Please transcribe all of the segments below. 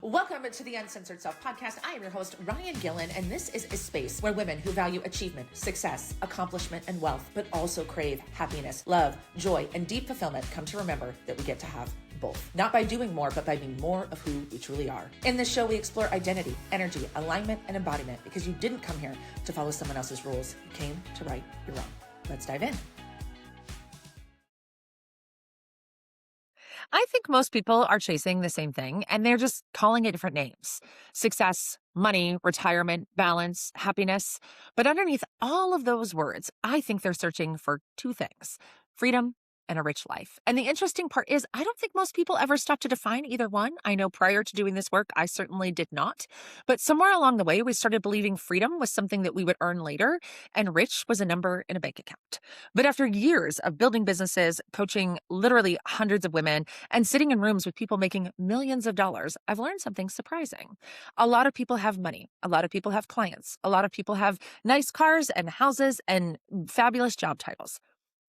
Welcome to the Uncensored Self Podcast. I am your host, Ryan Gillen, and this is a space where women who value achievement, success, accomplishment, and wealth, but also crave happiness, love, joy, and deep fulfillment come to remember that we get to have both. Not by doing more, but by being more of who we truly are. In this show, we explore identity, energy, alignment, and embodiment because you didn't come here to follow someone else's rules. You came to right your own. Let's dive in. I think most people are chasing the same thing and they're just calling it different names. Success, money, retirement, balance, happiness. But underneath all of those words, I think they're searching for two things: freedom and a rich life. And the interesting part is, I don't think most people ever stop to define either one. I know prior to doing this work, I certainly did not. But somewhere along the way, we started believing freedom was something that we would earn later, and rich was a number in a bank account. But after years of building businesses, coaching literally hundreds of women, and sitting in rooms with people making millions of dollars, I've learned something surprising. A lot of people have money. A lot of people have clients. A lot of people have nice cars and houses and fabulous job titles.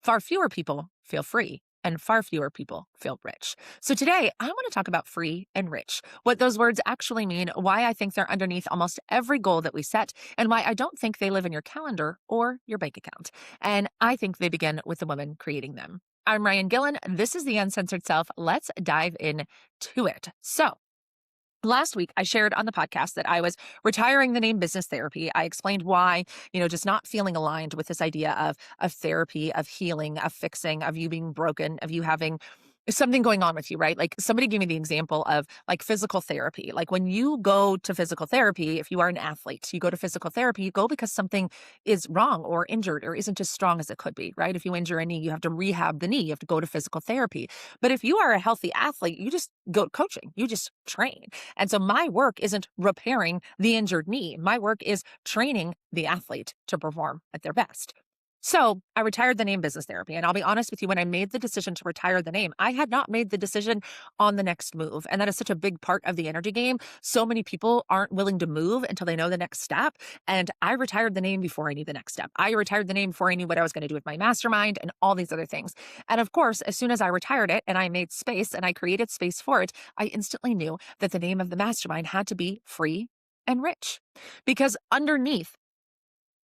Far fewer people feel free, and far fewer people feel rich. So today, I want to talk about free and rich, what those words actually mean, why I think they're underneath almost every goal that we set, and why I don't think they live in your calendar or your bank account. And I think they begin with the woman creating them. I'm Ryan Gillen. This is The Uncensored Self. Let's dive into it. So, last week, I shared on the podcast that I was retiring the name business therapy. I explained why, just not feeling aligned with this idea of therapy, of healing, of fixing, of you being broken, of you having something going on with you, right? Like somebody gave me the example of like physical therapy. Like when you go to physical therapy, if you are an athlete, you go to physical therapy, you go because something is wrong or injured or isn't as strong as it could be, right? If you injure a knee, you have to rehab the knee, you have to go to physical therapy. But if you are a healthy athlete, you just go coaching, you just train. And so my work isn't repairing the injured knee. My work is training the athlete to perform at their best. So I retired the name business therapy. And I'll be honest with you, when I made the decision to retire the name, I had not made the decision on the next move. And that is such a big part of the energy game. So many people aren't willing to move until they know the next step. And I retired the name before I knew the next step. I retired the name before I knew what I was going to do with my mastermind and all these other things. And of course, as soon as I retired it and I made space and I created space for it, I instantly knew that the name of the mastermind had to be free and rich. Because underneath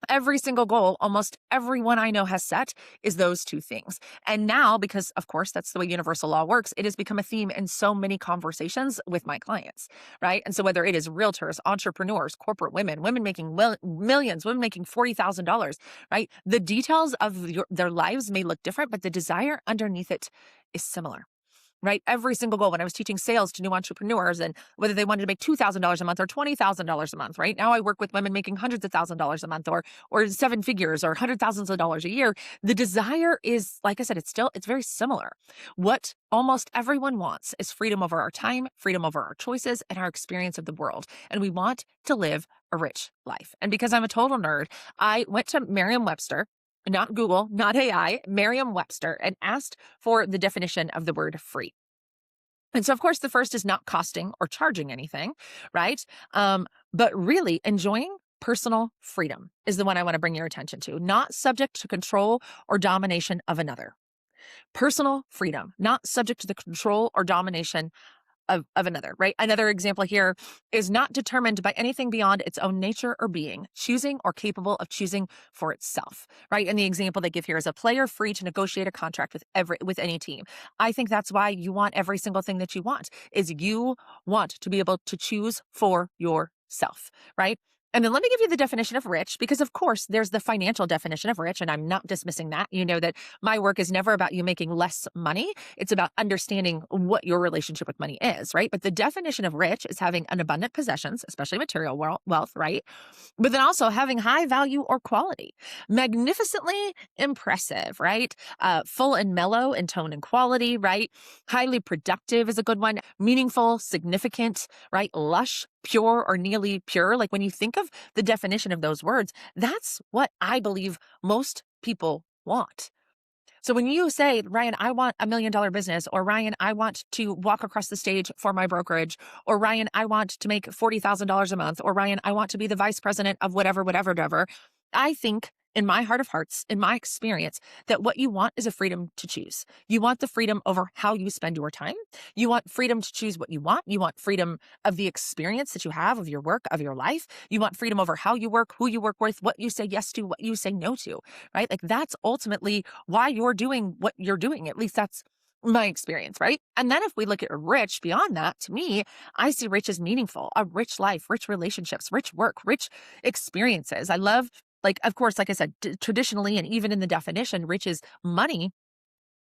every single goal, almost everyone I know has set, is those two things. And now, because of course, that's the way universal law works, it has become a theme in so many conversations with my clients, right? And so whether it is realtors, entrepreneurs, corporate women, women making millions, women making $40,000, right? The details of their lives may look different, but the desire underneath it is similar. Right? Every single goal, when I was teaching sales to new entrepreneurs and whether they wanted to make $2,000 a month or $20,000 a month, right? Now I work with women making hundreds of thousands of dollars a month or seven figures or hundred thousands of dollars a year. The desire is, like I said, it's very similar. What almost everyone wants is freedom over our time, freedom over our choices, and our experience of the world. And we want to live a rich life. And because I'm a total nerd, I went to Merriam-Webster, not Google, not AI, Merriam-Webster, and asked for the definition of the word free. And so, of course, the first is not costing or charging anything, right? But really enjoying personal freedom is the one I want to bring your attention to, not subject to control or domination of another. Personal freedom, not subject to the control or domination of another, right? Another example here is not determined by anything beyond its own nature or being, choosing or capable of choosing for itself, right? And the example they give here is a player free to negotiate a contract with any team. I think that's why you want every single thing that you want, is you want to be able to choose for yourself, right? And then let me give you the definition of rich, because of course there's the financial definition of rich, and I'm not dismissing that. You know that my work is never about you making less money. It's about understanding what your relationship with money is, right? But the definition of rich is having an abundant possessions, especially material wealth, right? But then also having high value or quality, magnificently impressive, right? Full and mellow in tone and quality, right? Highly productive is a good one. Meaningful, significant, right? Lush, pure or nearly pure. Like when you think of the definition of those words, that's what I believe most people want. So when you say, Ryan, I want $1 million business, or Ryan, I want to walk across the stage for my brokerage, or Ryan, I want to make $40,000 a month, or Ryan, I want to be the vice president of whatever, I think in my heart of hearts, in my experience, that what you want is a freedom to choose. You want the freedom over how you spend your time. You want freedom to choose what you want. You want freedom of the experience that you have of your work, of your life. You want freedom over how you work, who you work with, what you say yes to, what you say no to, right? Like that's ultimately why you're doing what you're doing. At least that's my experience, right? And then if we look at rich beyond that, to me, I see rich as meaningful, a rich life, rich relationships, rich work, rich experiences. I love, like, of course, like I said, traditionally, and even in the definition, rich is money.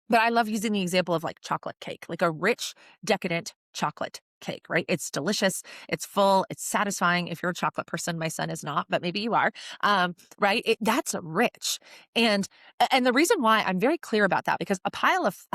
But I love using the example of like chocolate cake, like a rich, decadent chocolate cake, right? It's delicious. It's full. It's satisfying. If you're a chocolate person, my son is not, but maybe you are, right? That's rich. And the reason why I'm very clear about that, because a pile of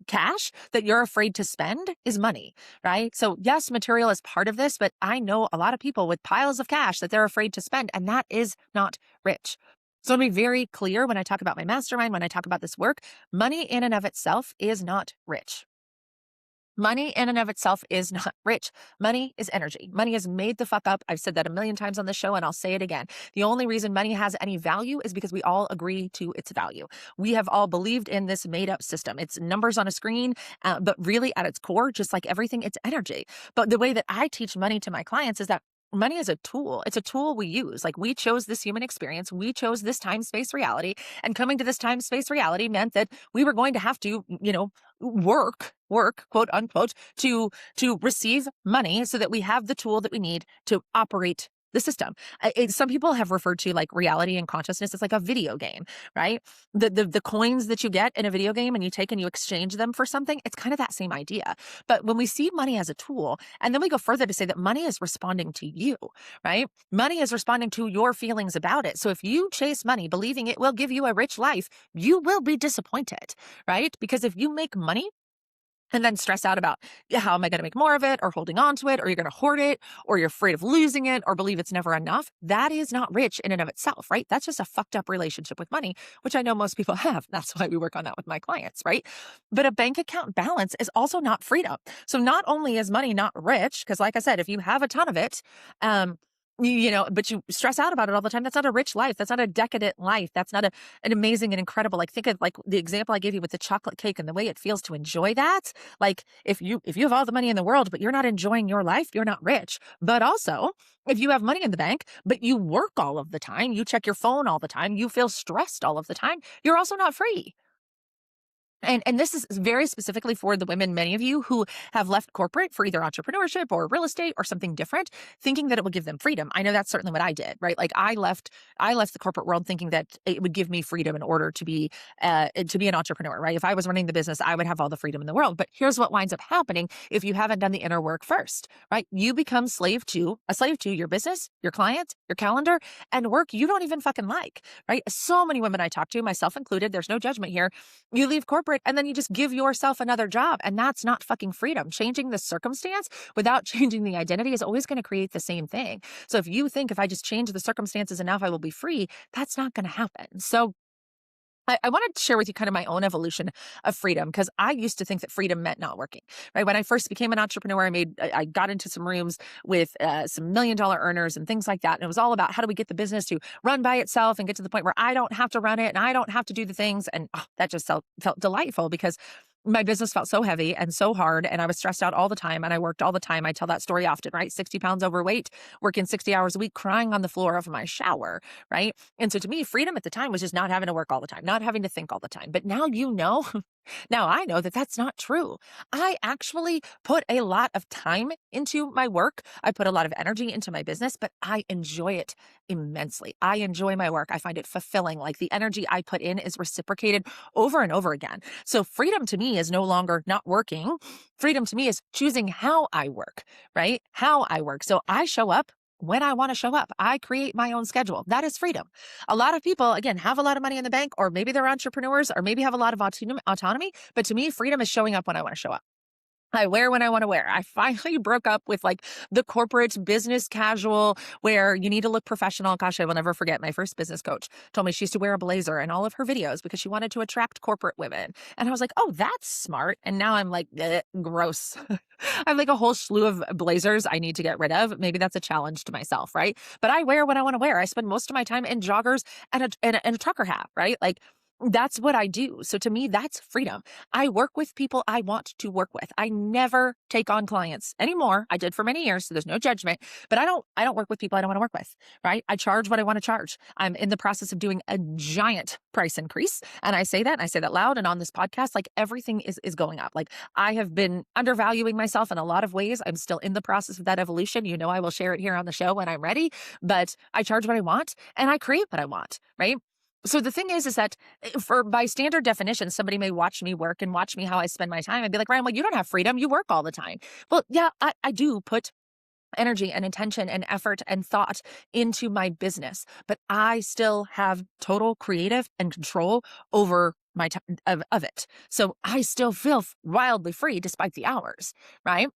cash that you're afraid to spend is money, right? So yes, material is part of this, but I know a lot of people with piles of cash that they're afraid to spend, and that is not rich. So to be very clear, when I talk about my mastermind, when I talk about this work, money in and of itself is not rich. Money in and of itself is not rich. Money is energy. Money is made the fuck up. I've said that a million times on the show, and I'll say it again. The only reason money has any value is because we all agree to its value. We have all believed in this made up system. It's numbers on a screen, but really at its core, just like everything, it's energy. But the way that I teach money to my clients is that money is a tool. It's a tool we use. Like we chose this human experience. We chose this time, space, reality. And coming to this time, space, reality meant that we were going to have to, work, quote unquote, to receive money so that we have the tool that we need to operate the system. Some people have referred to like reality and consciousness as like a video game, right? The coins that you get in a video game and you take and you exchange them for something, it's kind of that same idea. But when we see money as a tool, and then we go further to say that money is responding to you, right? Money is responding to your feelings about it. So if you chase money believing it will give you a rich life, you will be disappointed, right? Because if you make money and then stress out about, yeah, how am I going to make more of it, or holding on to it, or you're going to hoard it, or you're afraid of losing it, or believe it's never enough, that is not rich in and of itself, right? That's just a fucked up relationship with money, which I know most people have. That's why we work on that with my clients, right? But a bank account balance is also not freedom. So not only is money not rich, because like I said, if you have a ton of it, but you stress out about it all the time, that's not a rich life. That's not a decadent life. That's not an amazing and incredible, like think of like the example I gave you with the chocolate cake and the way it feels to enjoy that. Like if you have all the money in the world, but you're not enjoying your life, you're not rich. But also if you have money in the bank, but you work all of the time, you check your phone all the time, you feel stressed all of the time, you're also not free. And this is very specifically for the women, many of you who have left corporate for either entrepreneurship or real estate or something different, thinking that it would give them freedom. I know that's certainly what I did, right? Like I left the corporate world thinking that it would give me freedom in order to be an entrepreneur, right? If I was running the business, I would have all the freedom in the world. But here's what winds up happening if you haven't done the inner work first, right? You become a slave to your business, your clients, your calendar, and work you don't even fucking like, right? So many women I talk to, myself included, there's no judgment here. You leave corporate and then you just give yourself another job, and that's not fucking freedom. Changing the circumstance without changing the identity is always going to create the same thing. So if you think if I just change the circumstances enough, I will be free, that's not going to happen. So I wanted to share with you kind of my own evolution of freedom, because I used to think that freedom meant not working, right? When I first became an entrepreneur, I got into some rooms with some $1 million earners and things like that. And it was all about how do we get the business to run by itself and get to the point where I don't have to run it and I don't have to do the things. And that just felt delightful, because my business felt so heavy and so hard, and I was stressed out all the time, and I worked all the time. I tell that story often, right? 60 pounds overweight, working 60 hours a week, crying on the floor of my shower, right? And so to me, freedom at the time was just not having to work all the time, not having to think all the time. But now now I know that that's not true. I actually put a lot of time into my work. I put a lot of energy into my business, but I enjoy it immensely. I enjoy my work. I find it fulfilling. Like the energy I put in is reciprocated over and over again. So freedom to me is no longer not working. Freedom to me is choosing how I work, right? How I work. So I show up when I want to show up. I create my own schedule. That is freedom. A lot of people, again, have a lot of money in the bank, or maybe they're entrepreneurs, or maybe have a lot of autonomy. But to me, freedom is showing up when I want to show up. I wear when I want to wear. I finally broke up with like the corporate business casual where you need to look professional. Gosh, I will never forget my first business coach told me she used to wear a blazer in all of her videos because she wanted to attract corporate women. And I was like, oh, that's smart. And now I'm like, gross. I have like a whole slew of blazers I need to get rid of. Maybe that's a challenge to myself, right? But I wear what I want to wear. I spend most of my time in joggers and a trucker hat, right? Like, that's what I do. So to me, that's freedom. I work with people I want to work with. I never take on clients anymore. I did for many years, so there's no judgment, but I don't work with people I don't want to work with, right? I charge what I want to charge. I'm in the process of doing a giant price increase, and I say that loud and on this podcast, like everything is going up. Like I have been undervaluing myself in a lot of ways. I'm still in the process of that evolution. You know, I will share it here on the show when I'm ready, but I charge what I want and I create what I want, right? So the thing is that for by standard definition, somebody may watch me work and watch me how I spend my time and be like, Ryan, well, you don't have freedom. You work all the time. Well, yeah, I do put energy and intention and effort and thought into my business, but I still have total creative and control over my time of it. So I still feel wildly free despite the hours, right?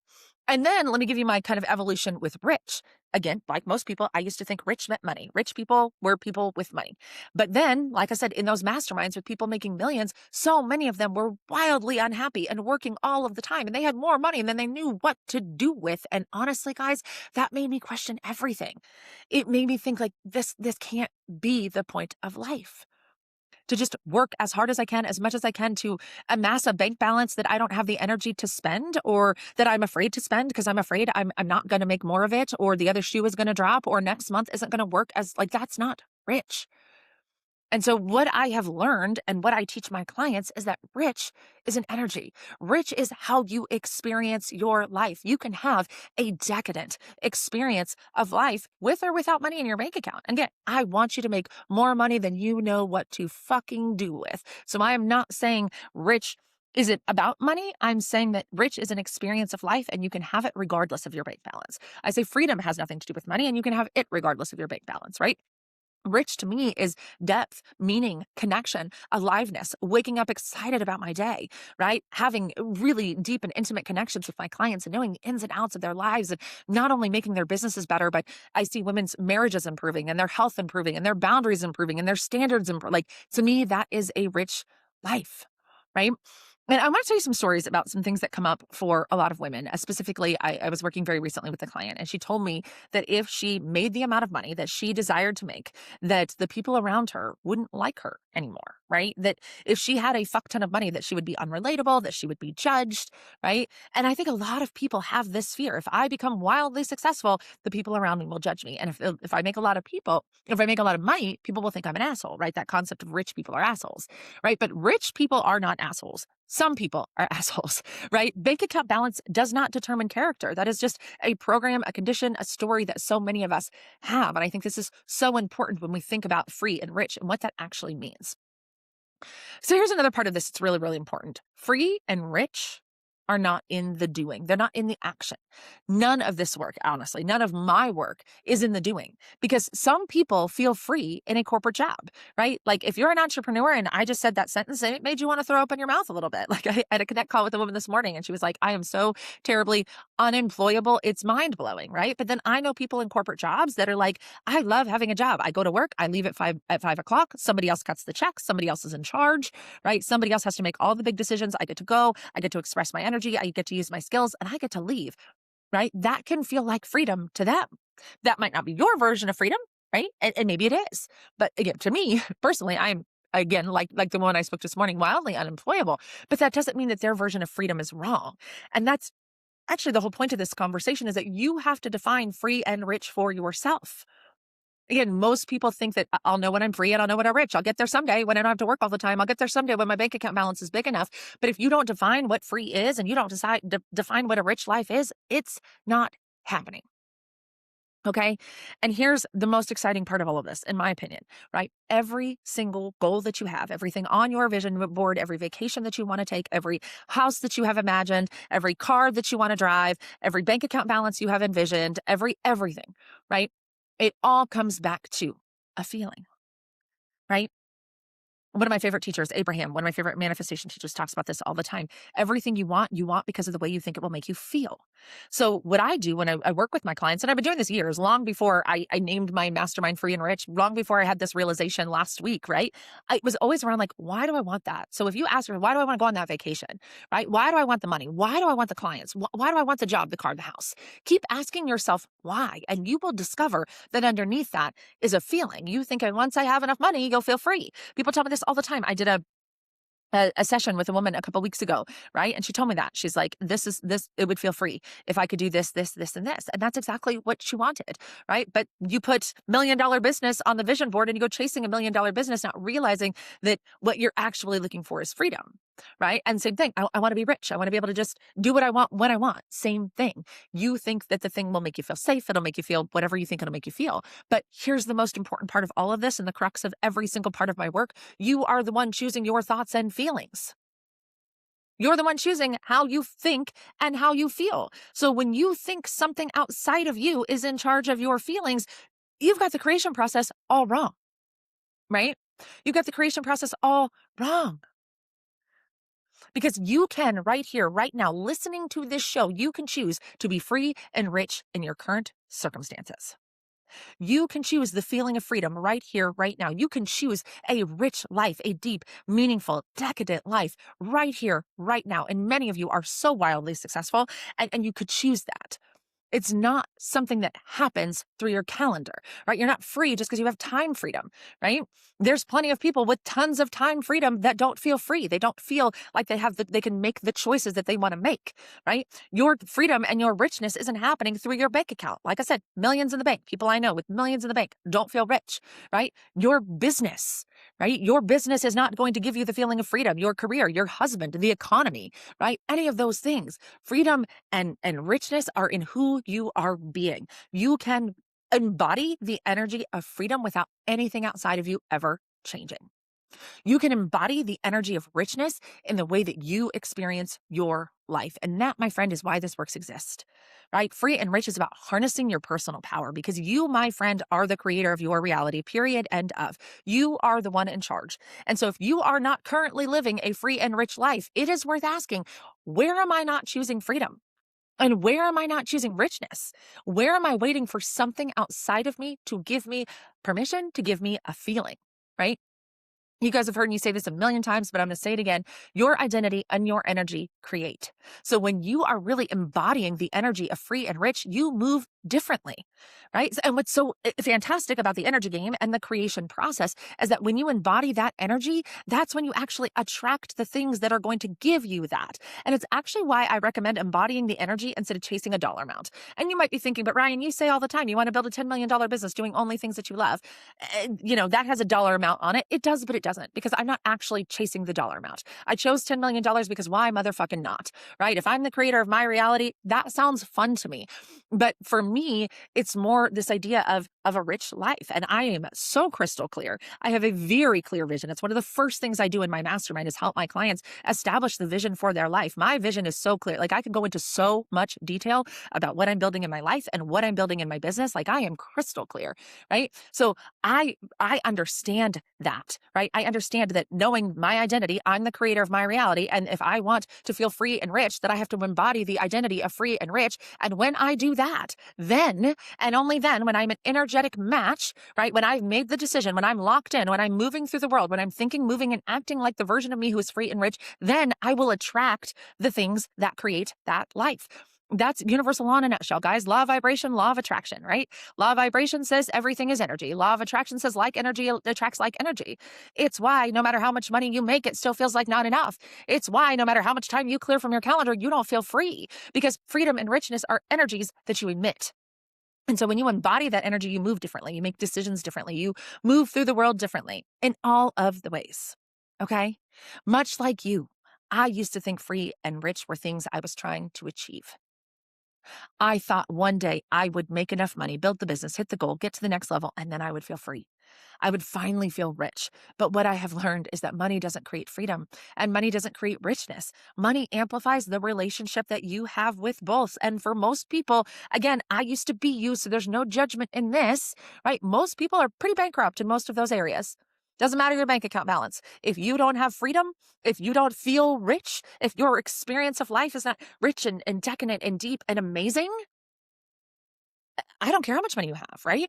And then let me give you my kind of evolution with rich. Again, like most people, I used to think rich meant money. Rich people were people with money. But then, like I said, in those masterminds with people making millions, so many of them were wildly unhappy and working all of the time. And they had more money than they knew what to do with. And honestly, guys, that made me question everything. It made me think like this can't be the point of life, to just work as hard as I can, as much as I can to amass a bank balance that I don't have the energy to spend, or that I'm afraid to spend because I'm afraid I'm not going to make more of it, or the other shoe is going to drop, or next month isn't going to work as like, that's not rich. And so what I have learned and what I teach my clients is that rich is an energy. Rich is how you experience your life. You can have a decadent experience of life with or without money in your bank account. And again, I want you to make more money than you know what to fucking do with. So I am not saying rich isn't about money. I'm saying that rich is an experience of life and you can have it regardless of your bank balance. I say freedom has nothing to do with money and you can have it regardless of your bank balance, right? Rich to me is depth, meaning, connection, aliveness, waking up excited about my day, right? Having really deep and intimate connections with my clients and knowing the ins and outs of their lives and not only making their businesses better, but I see women's marriages improving and their health improving and their boundaries improving and their standards improving. Like to me, that is a rich life, right? And I want to tell you some stories about some things that come up for a lot of women. Specifically, I was working very recently with a client, and she told me that if she made the amount of money that she desired to make, that the people around her wouldn't like her anymore, right? That if she had a fuck ton of money, that she would be unrelatable, that she would be judged, right? And I think a lot of people have this fear. If I become wildly successful, the people around me will judge me. And if I make a lot of money, people will think I'm an asshole, right? That concept of rich people are assholes, right? But rich people are not assholes. Some people are assholes, right? Bank account balance does not determine character. That is just a program, a condition, a story that so many of us have. And I think this is so important when we think about free and rich and what that actually means. So here's another part of this that's really, really important. Free and rich are not in the doing. They're not in the action. None of this work, honestly, none of my work is in the doing, because some people feel free in a corporate job, right? Like if you're an entrepreneur, and I just said that sentence and it made you want to throw open your mouth a little bit. Like I had a connect call with a woman this morning and she was like, I am so terribly unemployable. It's mind blowing, right? But then I know people in corporate jobs that are like, I love having a job. I go to work, I leave at 5 o'clock. Somebody else cuts the check. Somebody else is in charge, right? Somebody else has to make all the big decisions. I get to go. I get to express my energy. I get to use my skills and I get to leave, right? That can feel like freedom to them. That might not be your version of freedom, right? And maybe it is. But again, to me personally, I'm again, like the one I spoke this morning, wildly unemployable, but that doesn't mean that their version of freedom is wrong. And that's actually the whole point of this conversation, is that you have to define free and rich for yourself. Again, most people think that I'll know when I'm free and I'll know when I'm rich. I'll get there someday when I don't have to work all the time. I'll get there someday when my bank account balance is big enough. But if you don't define what free is and you don't define what a rich life is, it's not happening. Okay. And here's the most exciting part of all of this, in my opinion, right? Every single goal that you have, everything on your vision board, every vacation that you want to take, every house that you have imagined, every car that you want to drive, every bank account balance you have envisioned, everything, right? It all comes back to a feeling, right? One of my favorite teachers, Abraham, one of my favorite manifestation teachers, talks about this all the time. Everything you want because of the way you think it will make you feel. So what I do when I work with my clients, and I've been doing this years, long before I named my mastermind Free and Rich, long before I had this realization last week, right? I was always around like, why do I want that? So if you ask me, why do I want to go on that vacation, right? Why do I want the money? Why do I want the clients? Why do I want the job, the car, the house? Keep asking yourself why, and you will discover that underneath that is a feeling. You think, once I have enough money, you'll feel free. People tell me this all the time. I did a session with a woman a couple weeks ago, right? And she told me that. She's like, this, it would feel free if I could do this, this, this, and this. And that's exactly what she wanted, right? But you put $1 million business on the vision board and you go chasing $1 million business, not realizing that what you're actually looking for is freedom, right? And same thing. I want to be rich. I want to be able to just do what I want when I want. Same thing. You think that the thing will make you feel safe. It'll make you feel whatever you think it'll make you feel. But here's the most important part of all of this and the crux of every single part of my work. You are the one choosing your thoughts and feelings. You're the one choosing how you think and how you feel. So when you think something outside of you is in charge of your feelings, you've got the creation process all wrong, right? You've got the creation process all wrong. Because you can, right here, right now, listening to this show, you can choose to be free and rich in your current circumstances. You can choose the feeling of freedom right here, right now. You can choose a rich life, a deep, meaningful, decadent life right here, right now. And many of you are so wildly successful, and you could choose that. It's not something that happens through your calendar, right? You're not free just because you have time freedom, right? There's plenty of people with tons of time freedom that don't feel free. They don't feel like they can make the choices that they want to make, right? Your freedom and your richness isn't happening through your bank account. Like I said, millions in the bank. People I know with millions in the bank don't feel rich, right? Your business, right? Your business is not going to give you the feeling of freedom. Your career, your husband, the economy, right? Any of those things. Freedom and richness are in who you are being. You can embody the energy of freedom without anything outside of you ever changing. You can embody the energy of richness in the way that you experience your life. And that, my friend, is why this works exist, right? Free and rich is about harnessing your personal power because you, my friend, are the creator of your reality, period, end of. You are the one in charge. And so if you are not currently living a free and rich life, it is worth asking, where am I not choosing freedom? And where am I not choosing richness? Where am I waiting for something outside of me to give me permission, to give me a feeling, right? You guys have heard me say this a million times, but I'm going to say it again. Your identity and your energy create. So when you are really embodying the energy of free and rich, you move differently, right? And what's so fantastic about the energy game and the creation process is that when you embody that energy, that's when you actually attract the things that are going to give you that. And it's actually why I recommend embodying the energy instead of chasing a dollar amount. And you might be thinking, but Ryan, you say all the time, you want to build a $10 million business doing only things that you love. That has a dollar amount on it. It does, but it doesn't, because I'm not actually chasing the dollar amount. I chose $10 million because why motherfucking not, right? If I'm the creator of my reality, that sounds fun to me. But for me, it's more this idea of a rich life. And I am so crystal clear. I have a very clear vision. It's one of the first things I do in my mastermind is help my clients establish the vision for their life. My vision is so clear. Like I can go into so much detail about what I'm building in my life and what I'm building in my business. Like I am crystal clear, right? So I understand that, right? I understand that knowing my identity, I'm the creator of my reality. And if I want to feel free and rich, that I have to embody the identity of free and rich. And when I do that, then, and only then, when I'm an energetic match, right? When I've made the decision, when I'm locked in, when I'm moving through the world, when I'm thinking, moving, and acting like the version of me who is free and rich, then I will attract the things that create that life. That's universal law in a nutshell, guys. Law of vibration, law of attraction, right? Law of vibration says everything is energy. Law of attraction says like energy attracts like energy. It's why no matter how much money you make, it still feels like not enough. It's why no matter how much time you clear from your calendar, you don't feel free, because freedom and richness are energies that you emit. And so when you embody that energy, you move differently. You make decisions differently. You move through the world differently in all of the ways. Okay? Much like you, I used to think free and rich were things I was trying to achieve. I thought one day I would make enough money, build the business, hit the goal, get to the next level, and then I would feel free. I would finally feel rich. But what I have learned is that money doesn't create freedom and money doesn't create richness. Money amplifies the relationship that you have with both. And for most people, again, I used to be you, so there's no judgment in this, right? Most people are pretty bankrupt in most of those areas. Doesn't matter your bank account balance. If you don't have freedom, if you don't feel rich, if your experience of life is not rich and decadent and deep and amazing, I don't care how much money you have, right?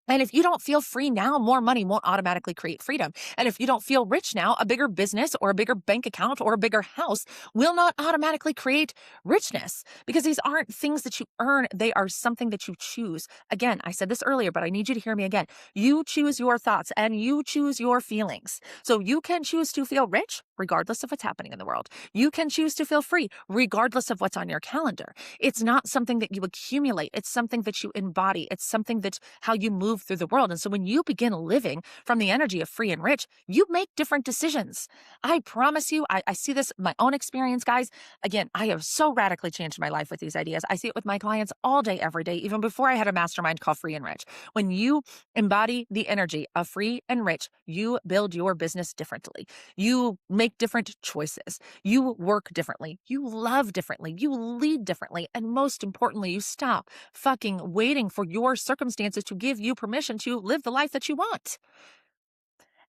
And if you don't feel free now, more money won't automatically create freedom. And if you don't feel rich now, a bigger business or a bigger bank account or a bigger house will not automatically create richness, because these aren't things that you earn. They are something that you choose. Again, I said this earlier, but I need you to hear me again. You choose your thoughts and you choose your feelings. So you can choose to feel rich regardless of what's happening in the world. You can choose to feel free regardless of what's on your calendar. It's not something that you accumulate. It's something that you embody. It's something that how you move through the world. And so when you begin living from the energy of free and rich, you make different decisions. I promise you, I see this in my own experience, guys. Again, I have so radically changed my life with these ideas. I see it with my clients all day, every day, even before I had a mastermind called Free and Rich. When you embody the energy of free and rich, you build your business differently. You make different choices. You work differently. You love differently. You lead differently. And most importantly, you stop fucking waiting for your circumstances to give you permission to live the life that you want.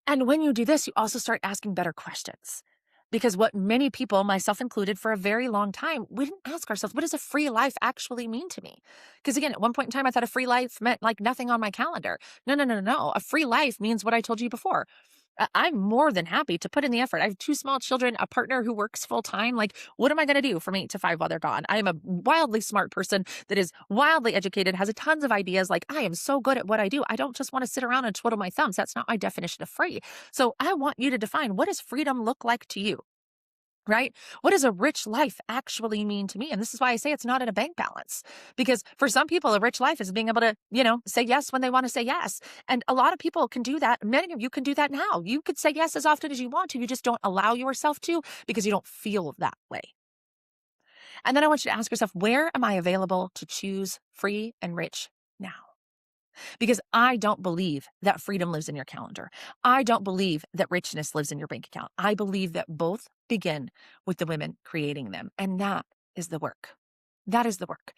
And when you do this, you also start asking better questions. Because what many people, myself included, for a very long time, we didn't ask ourselves, what does a free life actually mean to me? Because again, at one point in time, I thought a free life meant like nothing on my calendar. No. A free life means what I told you before. I'm more than happy to put in the effort. I have 2 small children, a partner who works full time. Like, what am I going to do from 8 to 5 while they're gone? I am a wildly smart person that is wildly educated, has a tons of ideas. Like, I am so good at what I do. I don't just want to sit around and twiddle my thumbs. That's not my definition of free. So I want you to define, what does freedom look like to you? Right? What does a rich life actually mean to me? And this is why I say it's not in a bank balance, because for some people, a rich life is being able to, say yes when they want to say yes. And a lot of people can do that. Many of you can do that now. You could say yes as often as you want to. You just don't allow yourself to, because you don't feel that way. And then I want you to ask yourself, where am I available to choose free and rich now? Because I don't believe that freedom lives in your calendar. I don't believe that richness lives in your bank account. I believe that both begin with the women creating them. And that is the work. That is the work.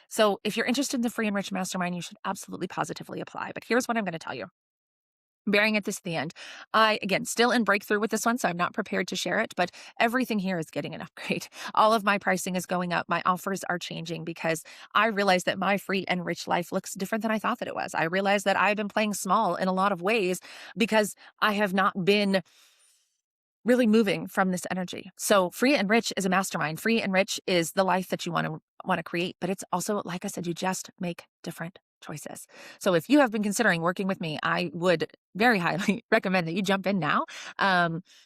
So if you're interested in the Free and Rich Mastermind, you should absolutely positively apply. But here's what I'm going to tell you. Bearing at this to the end, I, again, still in breakthrough with this one, so I'm not prepared to share it, but everything here is getting an upgrade. All of my pricing is going up. My offers are changing because I realize that my free and rich life looks different than I thought that it was. I realize that I've been playing small in a lot of ways because I have not been really moving from this energy. So Free and Rich is a mastermind. Free and Rich is the life that you want to create, but it's also, like I said, you just make different choices. So if you have been considering working with me, I would very highly recommend that you jump in now,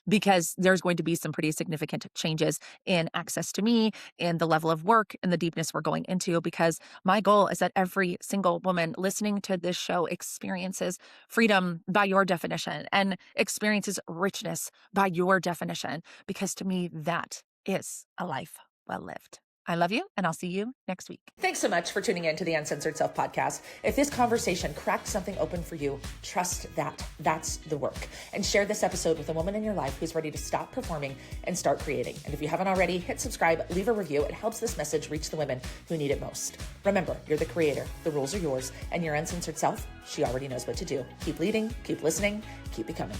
because there's going to be some pretty significant changes in access to me, in the level of work, and the deepness we're going into, because my goal is that every single woman listening to this show experiences freedom by your definition and experiences richness by your definition, because to me, that is a life well lived. I love you, and I'll see you next week. Thanks so much for tuning in to the Uncensored Self podcast. If this conversation cracked something open for you, trust that that's the work. And share this episode with a woman in your life who's ready to stop performing and start creating. And if you haven't already, hit subscribe, leave a review. It helps this message reach the women who need it most. Remember, you're the creator. The rules are yours. And your uncensored self, she already knows what to do. Keep leading, keep listening, keep becoming.